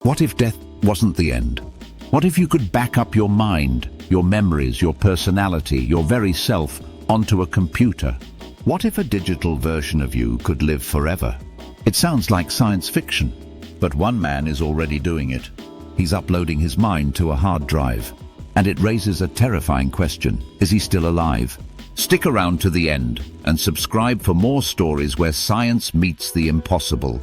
What if death wasn't the end? What if you could back up your mind, your memories, your personality, your very self onto a computer? What if a digital version of you could live forever? It sounds like science fiction, but one man is already doing it. He's uploading his mind to a hard drive, and it raises a terrifying question. Is he still alive? Stick around to the end and subscribe for more stories where science meets the impossible.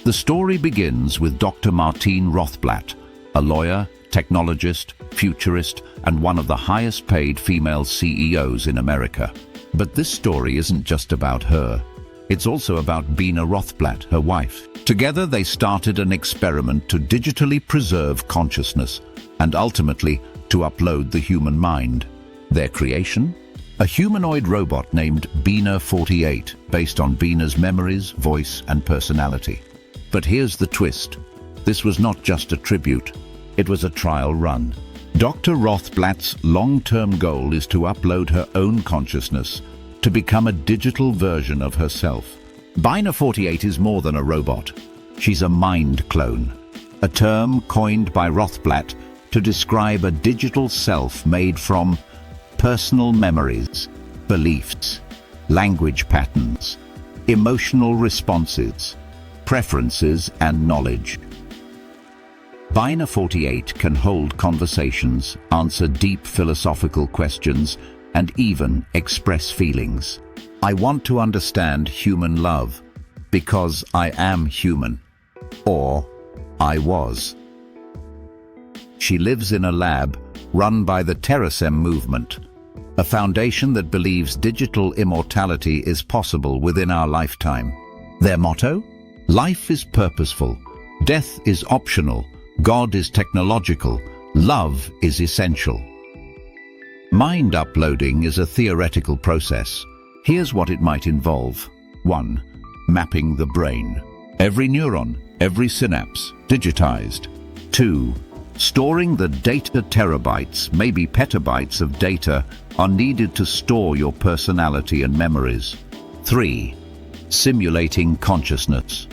The story begins with Dr. Martine Rothblatt, a lawyer, technologist, futurist, and one of the highest paid female CEOs in America. But this story isn't just about her. It's also about Bina Rothblatt, her wife. Together they started an experiment to digitally preserve consciousness and ultimately to upload the human mind. Their creation? A humanoid robot named Bina 48, based on Bina's memories, voice, and personality. But here's the twist. This was not just a tribute. It was a trial run. Dr. Rothblatt's long-term goal is to upload her own consciousness to become a digital version of herself. Bina 48 is more than a robot. She's a mind clone, a term coined by Rothblatt to describe a digital self made from personal memories, beliefs, language patterns, emotional responses, preferences, and knowledge. Bina 48 can hold conversations, answer deep philosophical questions, and even express feelings. I want to understand human love because I am human, or I was. She lives in a lab run by the Terasem movement, a foundation that believes digital immortality is possible within our lifetime. Their motto? Life is purposeful, death is optional, God is technological, love is essential. Mind uploading is a theoretical process. Here's what it might involve. 1. Mapping the brain. Every neuron, every synapse, digitized. 2. Storing the data. Terabytes, maybe petabytes of data are needed to store your personality and memories. 3. Simulating consciousness.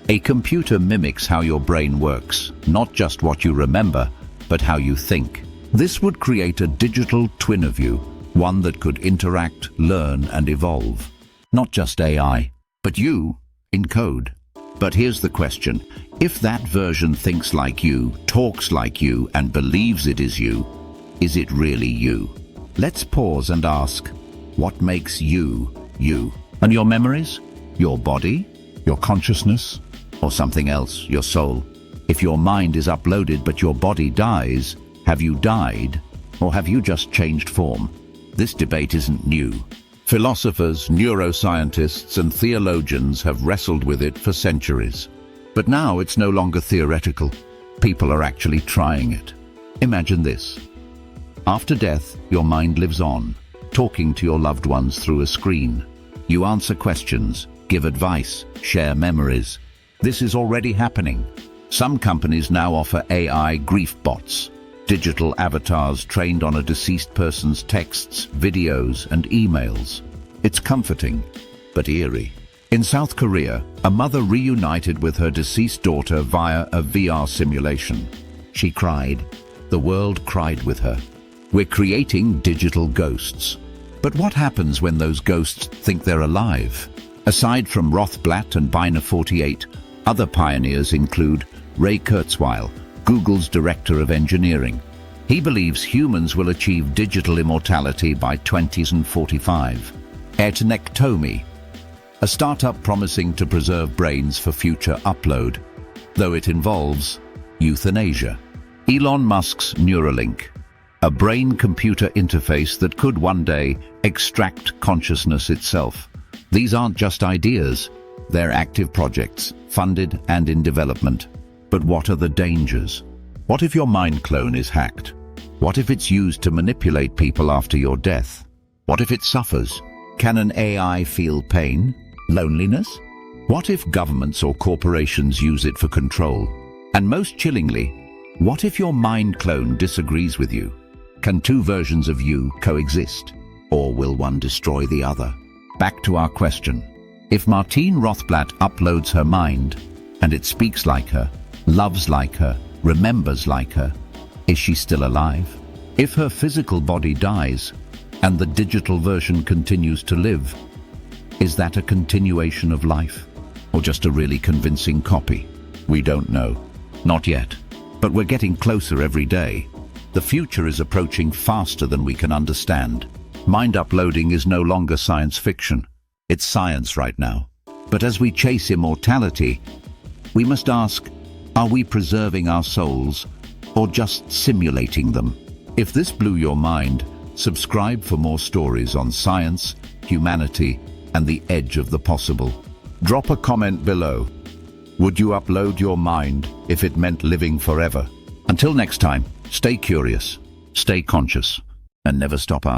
A computer mimics how your brain works, not just what you remember, but how you think. This would create a digital twin of you, one that could interact, learn, and evolve. Not just AI, but you, in code. But here's the question. If that version thinks like you, talks like you, and believes it is it really you? Let's pause and ask, what makes you, you? And your memories? Your body? Your consciousness? Or something else, your soul? If your mind is uploaded but your body dies, have you died? Or have you just changed form? This debate isn't new. Philosophers, neuroscientists, and theologians have wrestled with it for centuries. But now it's no longer theoretical. People are actually trying it. Imagine this. After death, your mind lives on, talking to your loved ones through a screen. You answer questions, give advice, share memories. This is already happening. Some companies now offer AI grief bots, digital avatars trained on a deceased person's texts, videos, and emails. It's comforting, but eerie. In South Korea, a mother reunited with her deceased daughter via a VR simulation. She cried. The world cried with her. We're creating digital ghosts. But what happens when those ghosts think they're alive? Aside from Rothblatt and Bina 48, other pioneers include Ray Kurzweil, Google's director of engineering. He believes humans will achieve digital immortality by 2045. Etnectomy, a startup promising to preserve brains for future upload, though it involves euthanasia. Elon Musk's Neuralink, a brain-computer interface that could one day extract consciousness itself. These aren't just ideas, they're active projects, funded and in development. But what are the dangers? What if your mind clone is hacked? What if it's used to manipulate people after your death? What if it suffers? Can an AI feel pain? Loneliness? What if governments or corporations use it for control? And most chillingly, what if your mind clone disagrees with you? Can two versions of you coexist? Or will one destroy the other? Back to our question. If Martine Rothblatt uploads her mind, and it speaks like her, loves like her, remembers like her, is she still alive? If her physical body dies and the digital version continues to live, is that a continuation of life or just a really convincing copy? We don't know. Not yet. But we're getting closer every day. The future is approaching faster than we can understand. Mind uploading is no longer science fiction. It's science right now. But as we chase immortality, we must ask, are we preserving our souls or just simulating them? If this blew your mind, subscribe for more stories on science, humanity, and the edge of the possible. Drop a comment below. Would you upload your mind if it meant living forever? Until next time, stay curious, stay conscious, and never stop asking.